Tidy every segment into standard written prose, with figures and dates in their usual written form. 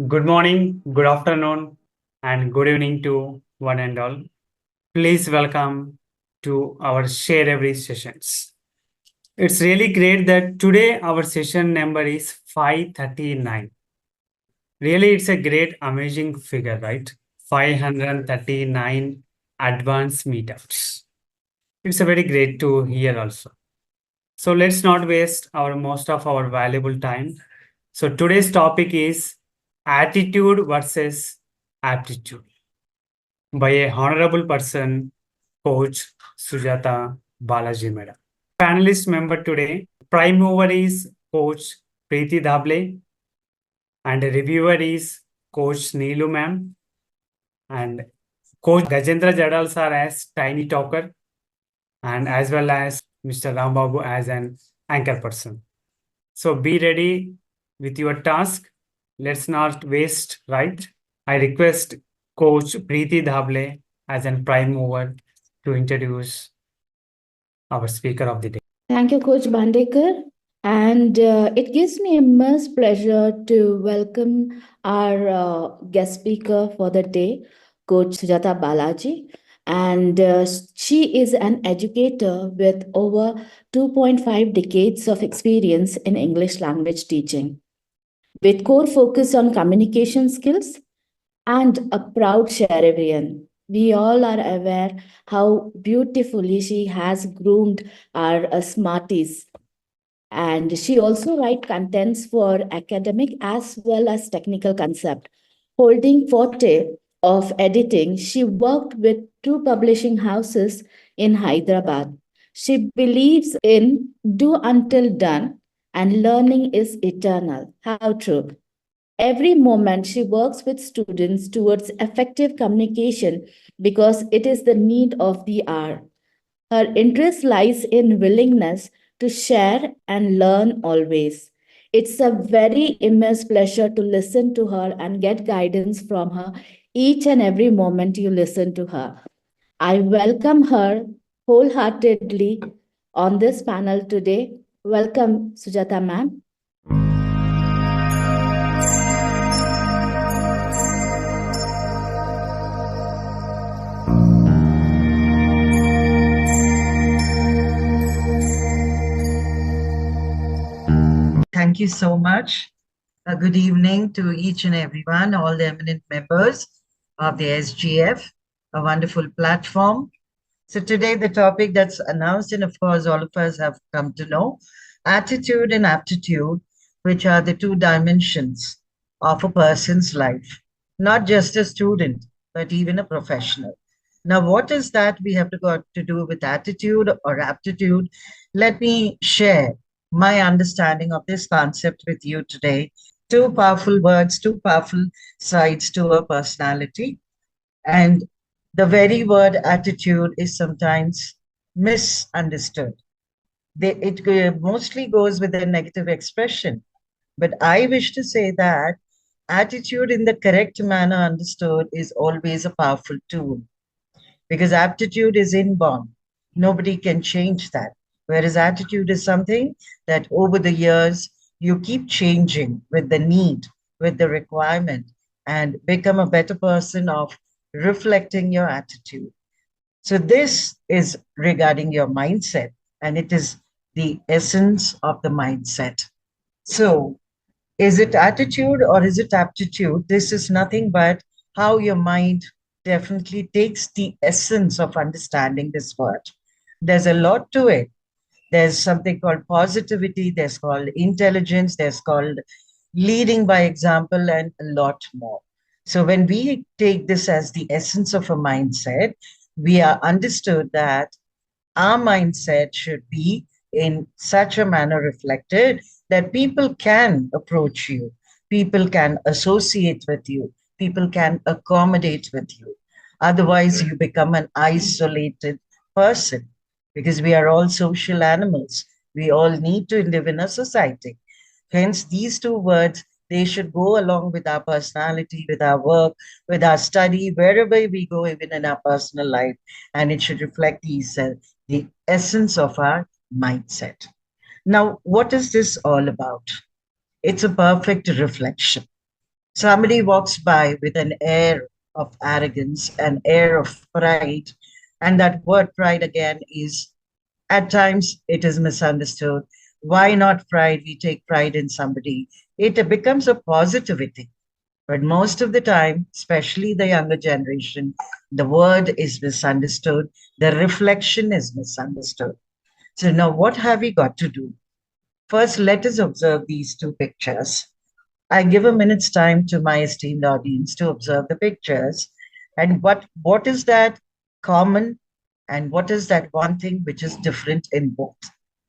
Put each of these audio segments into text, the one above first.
Good morning, good afternoon, and good evening to one and all. Please welcome to our sharEvery sessions. It's really great that today our session number is 539. Really, it's a great, amazing figure, right? 539 advanced meetups. It's a very great to hear also. So let's not waste most of our valuable time. So today's topic is attitude versus aptitude by a honorable person, Coach Sujatha Balaji Madam. Panelist member today, prime mover is Coach Preeti Dhable, and a reviewer is Coach Neelu ma'am, and Coach Gajendra Jadal sir as tiny talker, and as well as Mr. Rambabu as an anchor person. So be ready with your task. Let's not waste, right? I request Coach Preeti Dhable as an prime mover to introduce our speaker of the day. Thank you, Coach Bandekar. And it gives me immense pleasure to welcome our guest speaker for the day, Coach Sujatha Balaji. And she is an educator with over 2.5 decades of experience in English language teaching, with core focus on communication skills and a proud sharEverian. We all are aware how beautifully she has groomed our smarties. And she also writes contents for academic as well as technical concept. Holding forte of editing, she worked with two publishing houses in Hyderabad. She believes in do until done and learning is eternal. How true. Every moment she works with students towards effective communication because it is the need of the hour. Her interest lies in willingness to share and learn always. It's a very immense pleasure to listen to her and get guidance from her each and every moment you listen to her. I welcome her wholeheartedly on this panel today. Welcome, Sujatha ma'am. Thank you so much. Good evening to each and everyone, all the eminent members of the SGF, a wonderful platform. So today the topic that's announced, and of course all of us have come to know, attitude and aptitude, which are the two dimensions of a person's life, not just a student, but even a professional. Now, what is that we have got to do with attitude or aptitude? Let me share my understanding of this concept with you today. Two powerful words, two powerful sides to a personality. And the very word attitude is sometimes misunderstood. It mostly goes with a negative expression. But I wish to say that attitude in the correct manner understood is always a powerful tool, because aptitude is inborn. Nobody can change that. Whereas attitude is something that over the years, you keep changing with the need, with the requirement, and become a better person of reflecting your attitude. So this is regarding your mindset, and it is the essence of the mindset. So is it attitude or is it aptitude? This is nothing but how your mind definitely takes the essence of understanding this word. There's a lot to it. There's something called positivity, there's called intelligence, there's called leading by example, and a lot more. So when we take this as the essence of a mindset, we are understood that our mindset should be in such a manner reflected that people can approach you, people can associate with you, people can accommodate with you. Otherwise, you become an isolated person, because we are all social animals. We all need to live in a society. Hence, these two words, they should go along with our personality, with our work, with our study, wherever we go, even in our personal life. And it should reflect the essence of our mindset. Now, what is this all about? It's a perfect reflection. Somebody walks by with an air of arrogance, an air of pride, and that word pride again is at times it is misunderstood. Why not pride? We take pride in somebody. It becomes a positivity. But most of the time, especially the younger generation, the word is misunderstood. The reflection is misunderstood. So now what have we got to do? First, let us observe these two pictures. I give a minute's time to my esteemed audience to observe the pictures and what is that common and what is that one thing which is different in both.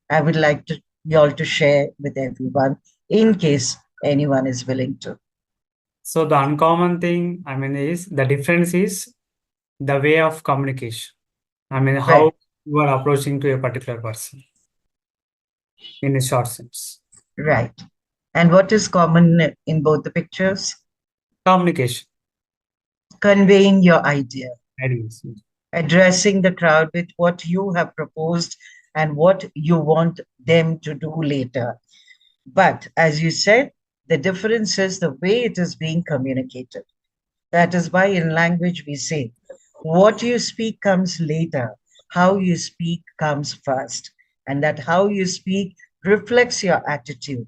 I would like to you all to share with everyone in case anyone is willing to. So the uncommon thing, is the difference is the way of communication. How Right, you are approaching to a particular person in a short sense. right. And what is common in both the pictures? Communication, Conveying your idea, ideas. addressing the crowd with what you have proposed and what you want them to do later. But as you said, the difference is the way it is being communicated. That is why in language we say, what you speak comes later, how you speak comes first, and that how you speak reflects your attitude.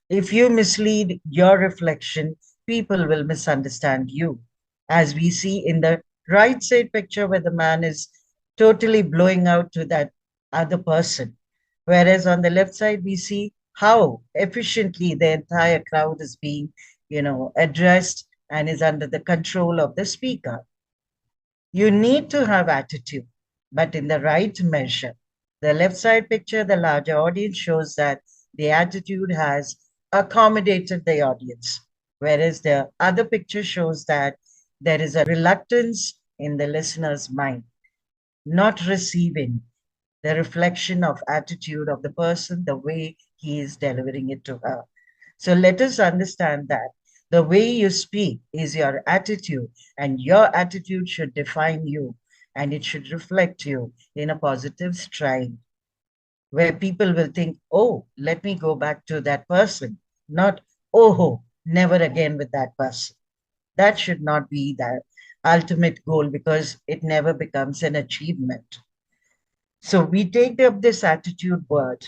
If you mislead your reflection, people will misunderstand you. As we see in the right side picture where the man is totally blowing out to that other person. Whereas on the left side, we see how efficiently the entire crowd is being, addressed and is under the control of the speaker. You need to have attitude, but in the right measure. The left side picture, the larger audience shows that the attitude has accommodated the audience, whereas the other picture shows that there is a reluctance in the listener's mind, not receiving the reflection of attitude of the person, the way he is delivering it to her. So let us understand that the way you speak is your attitude, and your attitude should define you and it should reflect you in a positive stride where people will think, oh, let me go back to that person, not, oh, never again with that person. That should not be the ultimate goal because it never becomes an achievement. So we take up this attitude word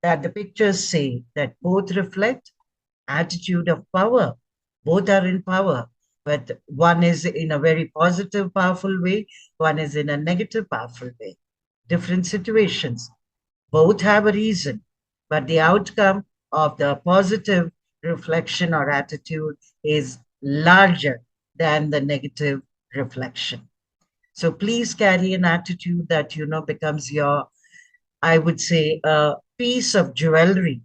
that the pictures say that both reflect attitude of power. Both are in power, but one is in a very positive, powerful way, one is in a negative, powerful way. Different situations. Both have a reason, but the outcome of the positive reflection or attitude is larger than the negative reflection. So please carry an attitude that, becomes your, I would say, a piece of jewelry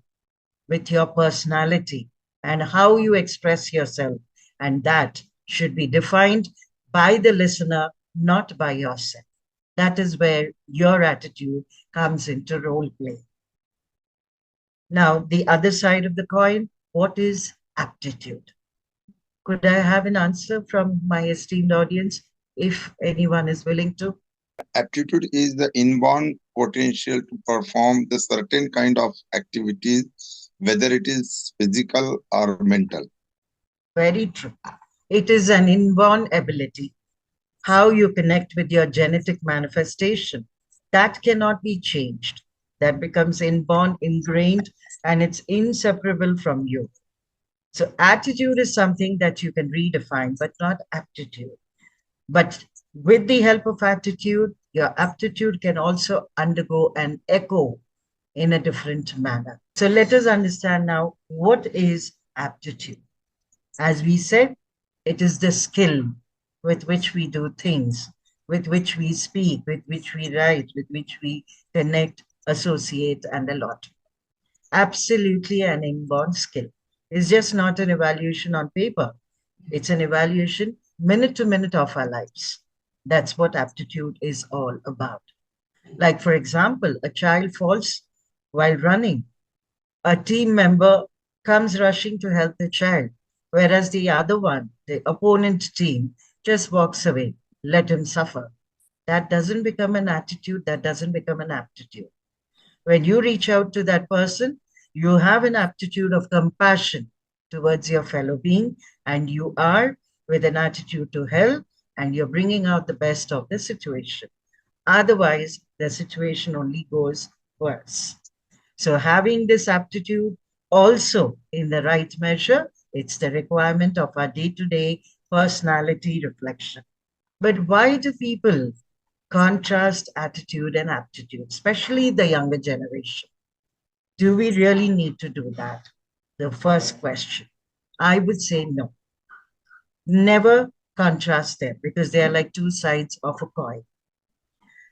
with your personality and how you express yourself. And that should be defined by the listener, not by yourself. That is where your attitude comes into role play. Now, the other side of the coin, what is aptitude? Could I have an answer from my esteemed audience if anyone is willing to? Aptitude is the inborn potential to perform the certain kind of activities, whether it is physical or mental. Very true. It is an inborn ability, how you connect with your genetic manifestation. That cannot be changed. That becomes inborn, ingrained, and it's inseparable from you. So attitude is something that you can redefine, but not aptitude. But with the help of attitude, your aptitude can also undergo an echo in a different manner. So let us understand now what is aptitude. As we said, it is the skill with which we do things, with which we speak, with which we write, with which we connect, associate, and a lot. Absolutely an inborn skill. It's just not an evaluation on paper. It's an evaluation minute to minute of our lives. That's what aptitude is all about. Like, for example, a child falls while running. A team member comes rushing to help the child, whereas the other one, the opponent team, just walks away. Let him suffer. That doesn't become an attitude, that doesn't become an aptitude. When you reach out to that person, you have an attitude of compassion towards your fellow being, and you are with an attitude to help, and you're bringing out the best of the situation. Otherwise, the situation only goes worse. So having this aptitude also in the right measure, it's the requirement of our day-to-day personality reflection. But why do people contrast attitude and aptitude, especially the younger generation? Do we really need to do that? The first question. I would say no. Never contrast them because they are like two sides of a coin.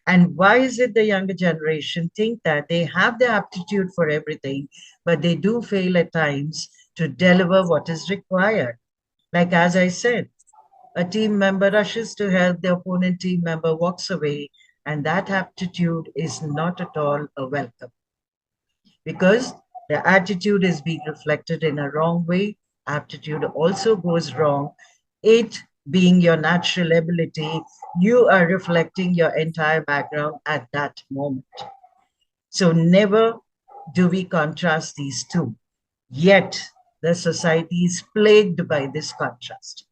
And why is it the younger generation think that they have the aptitude for everything, but they do fail at times to deliver what is required? Like as I said, a team member rushes to help, the opponent team member walks away, and that aptitude is not at all a welcome because the attitude is being reflected in a wrong way. Aptitude also goes wrong. It being your natural ability, you are reflecting your entire background at that moment. So never do we contrast these two. Yet the society is plagued by this contrast.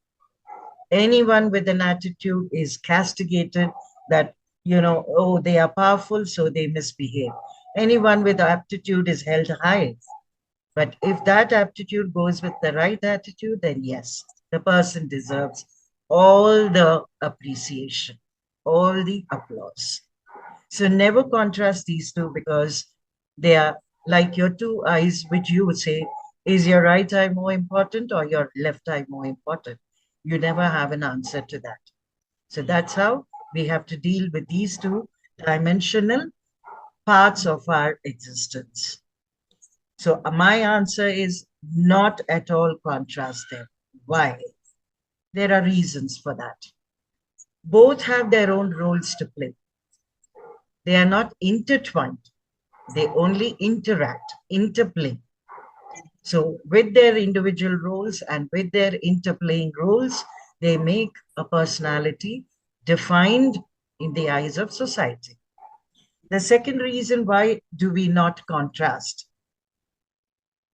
Anyone with an attitude is castigated that, oh, they are powerful, so they misbehave. Anyone with aptitude is held high. But if that aptitude goes with the right attitude, then yes, the person deserves all the appreciation, all the applause. So never contrast these two because they are like your two eyes, which you would say, is your right eye more important or your left eye more important? You never have an answer to that. So that's how we have to deal with these two dimensional parts of our existence. So my answer is not at all contrast them. Why? There are reasons for that. Both have their own roles to play. They are not intertwined. They only interact, interplay. So with their individual roles and with their interplaying roles, they make a personality defined in the eyes of society. The second reason why do we not contrast?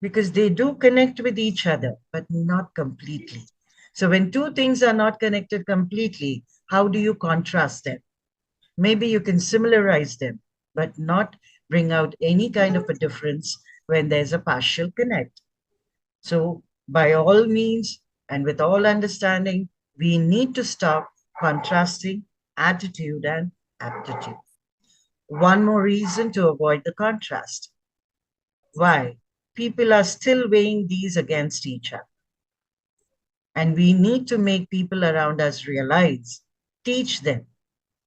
Because they do connect with each other, but not completely. So when two things are not connected completely, how do you contrast them? Maybe you can similarize them, but not bring out any kind of a difference when there's a partial connect. So by all means, and with all understanding, we need to stop contrasting attitude and aptitude. One more reason to avoid the contrast. Why? People are still weighing these against each other. And we need to make people around us realize, teach them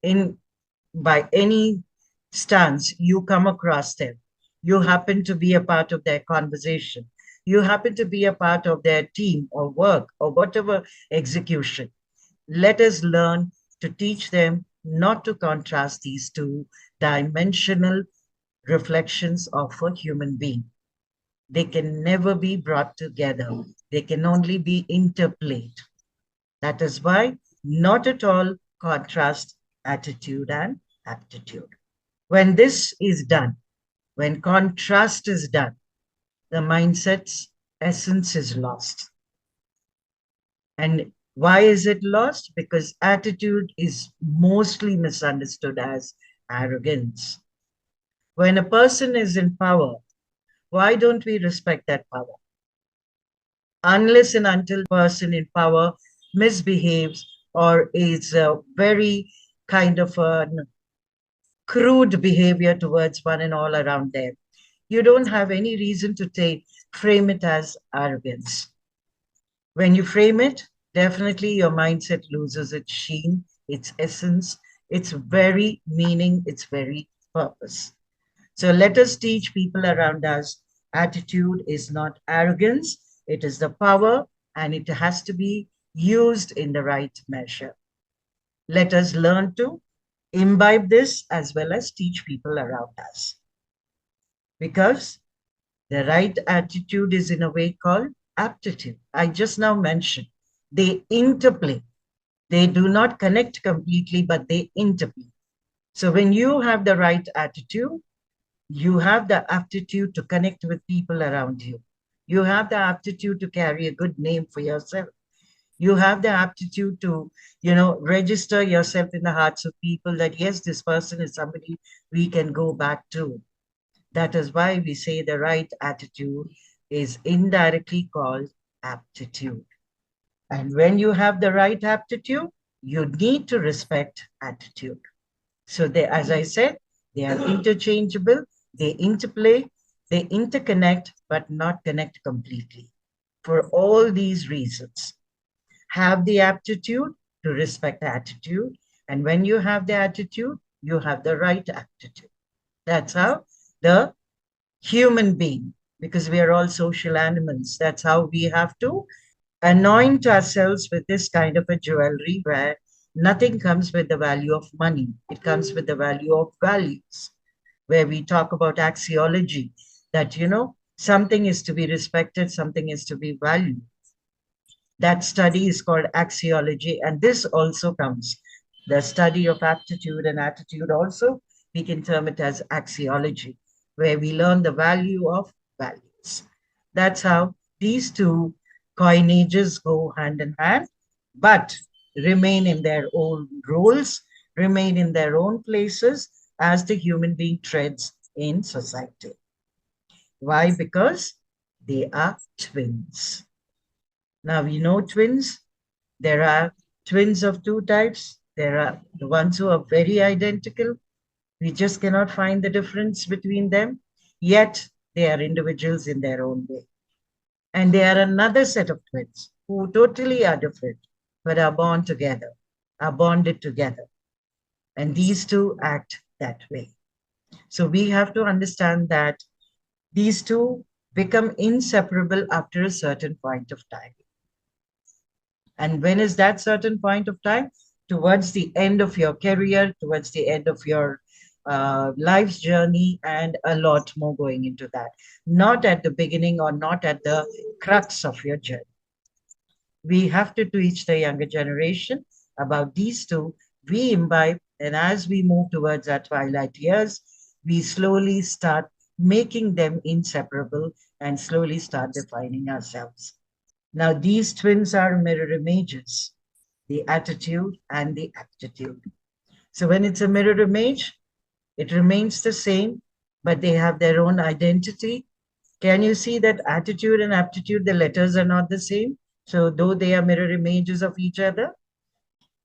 in by any stance you come across them. You happen to be a part of their conversation. You happen to be a part of their team or work or whatever execution. Let us learn to teach them not to contrast these two dimensional reflections of a human being. They can never be brought together. They can only be interplayed. That is why not at all contrast attitude and aptitude. When this is done, when contrast is done, the mindset's essence is lost. And why is it lost? Because attitude is mostly misunderstood as arrogance. When a person is in power, why don't we respect that power? Unless and until the person in power misbehaves or is a very kind of a crude behavior towards one and all around them, you don't have any reason to frame it as arrogance. When you frame it, definitely your mindset loses its sheen, its essence, its very meaning, its very purpose. So let us teach people around us attitude is not arrogance, it is the power, and it has to be used in the right measure. Let us learn to imbibe this as well as teach people around us. Because the right attitude is in a way called aptitude. I just now mentioned they interplay. They do not connect completely, but they interplay. So when you have the right attitude, You have the aptitude to connect with people around you. You have the aptitude to carry a good name for yourself. You have the aptitude to, register yourself in the hearts of people that, yes, this person is somebody we can go back to. That is why we say the right attitude is indirectly called aptitude. And when you have the right aptitude, you need to respect attitude. So they, as I said, they are interchangeable, they interplay, they interconnect, but not connect completely. For all these reasons, have the aptitude to respect attitude. And when you have the attitude, you have the right aptitude. That's how the human being, because we are all social animals, that's how we have to anoint ourselves with this kind of a jewelry where nothing comes with the value of money. It comes with the value of values, where we talk about axiology, that, something is to be respected, something is to be valued. That study is called axiology, and this also comes. The study of aptitude and attitude also, we can term it as axiology, where we learn the value of values. That's how these two coinages go hand in hand, but remain in their own roles, remain in their own places as the human being treads in society. Why? Because they are twins. Now we know twins. There are twins of two types. There are the ones who are very identical. We just cannot find the difference between them. Yet they are individuals in their own way. And there are another set of twins who totally are different, but are born together, are bonded together. And these two act that way. So we have to understand that these two become inseparable after a certain point of time. And when is that certain point of time? Towards the end of your career, towards the end of your life's journey, and a lot more going into that. Not at the beginning or not at the crux of your journey. We have to teach the younger generation about these two. We imbibe, and as we move towards our twilight years, we slowly start making them inseparable and slowly start defining ourselves. Now, these twins are mirror images, the attitude and the aptitude. So when it's a mirror image, it remains the same, but they have their own identity. Can you see that attitude and aptitude, the letters are not the same? So though they are mirror images of each other,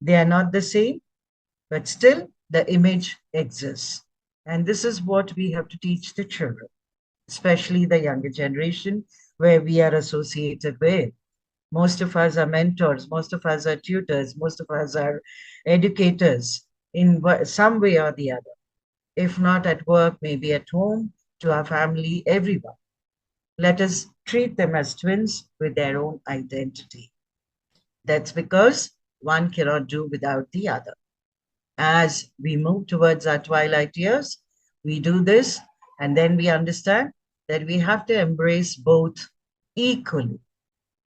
they are not the same, but still the image exists. And this is what we have to teach the children, especially the younger generation, where we are associated with. Most of us are mentors, most of us are tutors, most of us are educators in some way or the other. If not at work, maybe at home, to our family, everyone. Let us treat them as twins with their own identity. That's because one cannot do without the other. As we move towards our twilight years, we do this, and then we understand that we have to embrace both equally.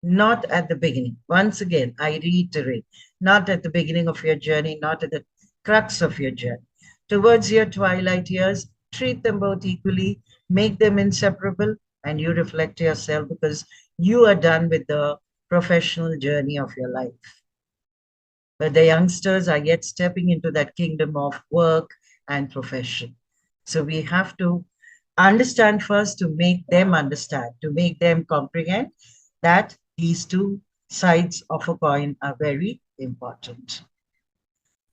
Not at the beginning. Once again, I reiterate, not at the beginning of your journey, not at the crux of your journey. Towards your twilight years, treat them both equally, make them inseparable, and you reflect yourself because you are done with the professional journey of your life. But the youngsters are yet stepping into that kingdom of work and profession. So we have to understand first to make them understand, to make them comprehend that these two sides of a coin are very important.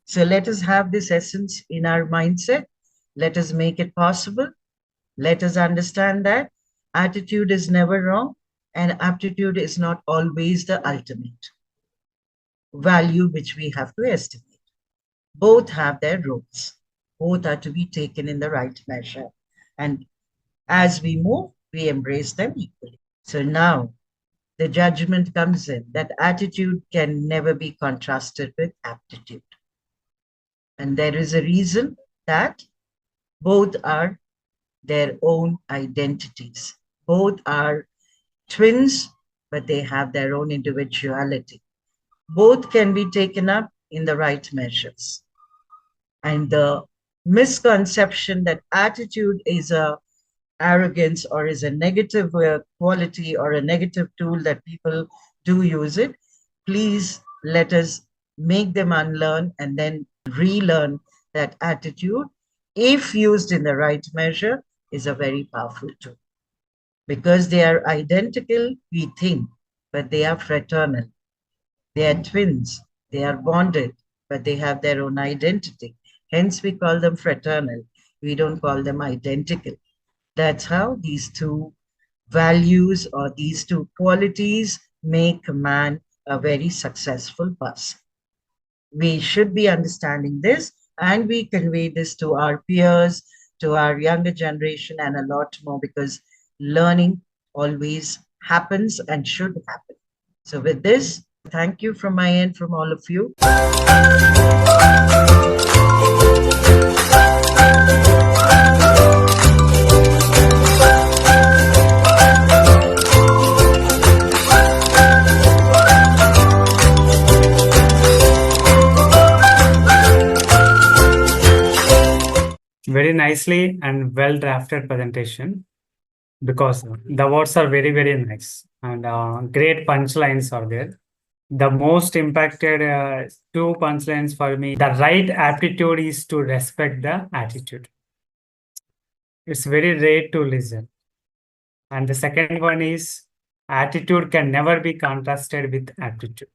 So let us have this essence in our mindset. Let us make it possible. Let us understand that attitude is never wrong and aptitude is not always the ultimate value which we have to estimate. Both have their roles. Both are to be taken in the right measure. And as we move, we embrace them equally. So now the judgment comes in that attitude can never be contrasted with aptitude. And there is a reason that both are their own identities. Both are twins, but they have their own individuality. Both can be taken up in the right measures. And the misconception that attitude is a arrogance or is a negative quality or a negative tool that people do use it, please let us make them unlearn and then relearn that attitude, if used in the right measure, is a very powerful tool. Because they are identical, we think, but they are fraternal. They are twins. They are bonded, but they have their own identity. Hence, we call them fraternal. We don't call them identical. That's how these two values or these two qualities make a man a very successful person. We should be understanding this, and we convey this to our peers, to our younger generation, and a lot more, because learning always happens and should happen. So with this, thank you from my end, from all of you. Very nicely and well drafted presentation, because the words are very, very nice and great punchlines are there. The most impacted two punchlines for me: the right aptitude is to respect the attitude. It's very rare to listen. And the second one is, attitude can never be contrasted with aptitude.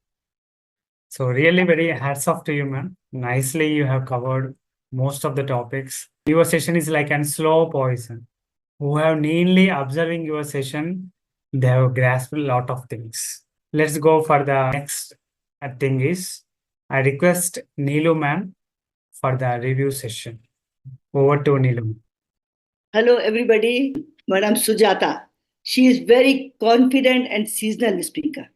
So really very hats off to you, man. Nicely you have covered most of the topics. Your session is like a slow poison. Who have keenly observing your session, they have grasped a lot of things. Let's go for the next thing is, I request Neelu ma'am for the review session. Over to Neelu. Hello, everybody. Madam Sujatha. She is very confident and seasonal speaker.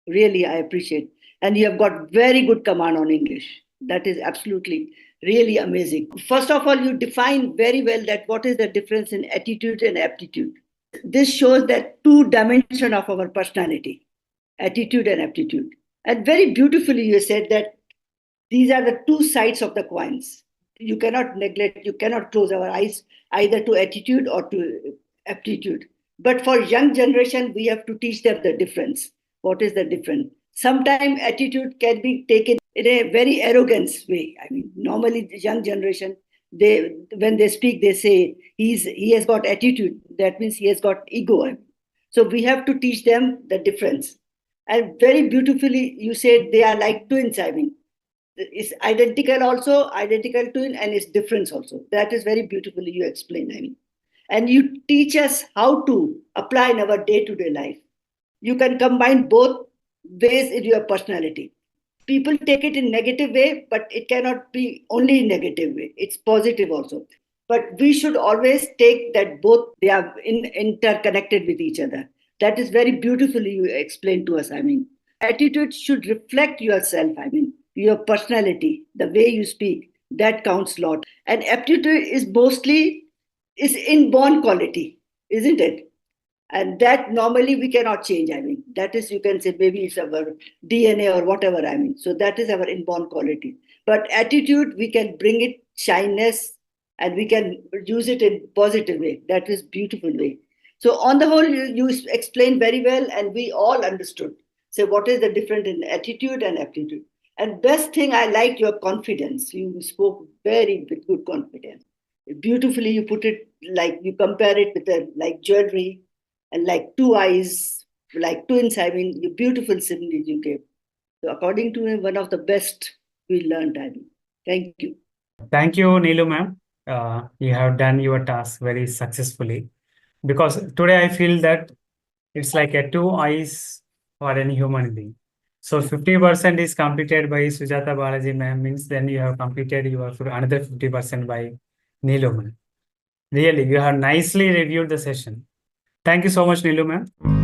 Really, I appreciate. And you have got very good command on English. That is absolutely, really amazing. First of all, you define very well that what is the difference in attitude and aptitude. This shows that two dimension of our personality, attitude and aptitude. And very beautifully, you said that these are the two sides of the coins. You cannot neglect, you cannot close our eyes either to attitude or to aptitude. But for young generation, we have to teach them the difference. What is the difference? Sometimes attitude can be taken in a very arrogant way. I mean, normally the young generation, when they speak, they say he has got attitude. That means he has got ego. So we have to teach them the difference. And very beautifully, you said they are like twins. I mean, it's identical also, identical twin, and it's difference also. That is very beautifully you explain. I mean, and you teach us how to apply in our day-to-day life. You can combine both ways in your personality. People take it in negative way, but it cannot be only in negative way. It's positive also. But we should always take that both they are interconnected with each other. That is very beautifully you explained to us. I mean, attitude should reflect yourself. I mean, your personality, the way you speak, that counts a lot. And aptitude is mostly is inborn quality, isn't it? And that normally we cannot change. I mean, that is, you can say maybe it's our DNA or whatever. I mean, so that is our inborn quality. But attitude, we can bring it shyness, and we can use it in positive way. That is beautiful way. So on the whole, you explained very well, and we all understood. So what is the difference in attitude and aptitude? And best thing, I like your confidence. You spoke very with good confidence. Beautifully, you put it like you compare it with the like jewelry and like two eyes, like twins. I mean, you beautiful similes you gave. So according to me, one of the best we learned. I mean, thank you. Thank you, Neelu ma'am. You have done your task very successfully, because today I feel that it's like a two eyes for any human being. So 50% is completed by Sujatha Balaji ma'am, means then you have completed your another 50% by Neelu ma'am. Really, you have nicely reviewed the session. Thank you so much, Neelu ma'am.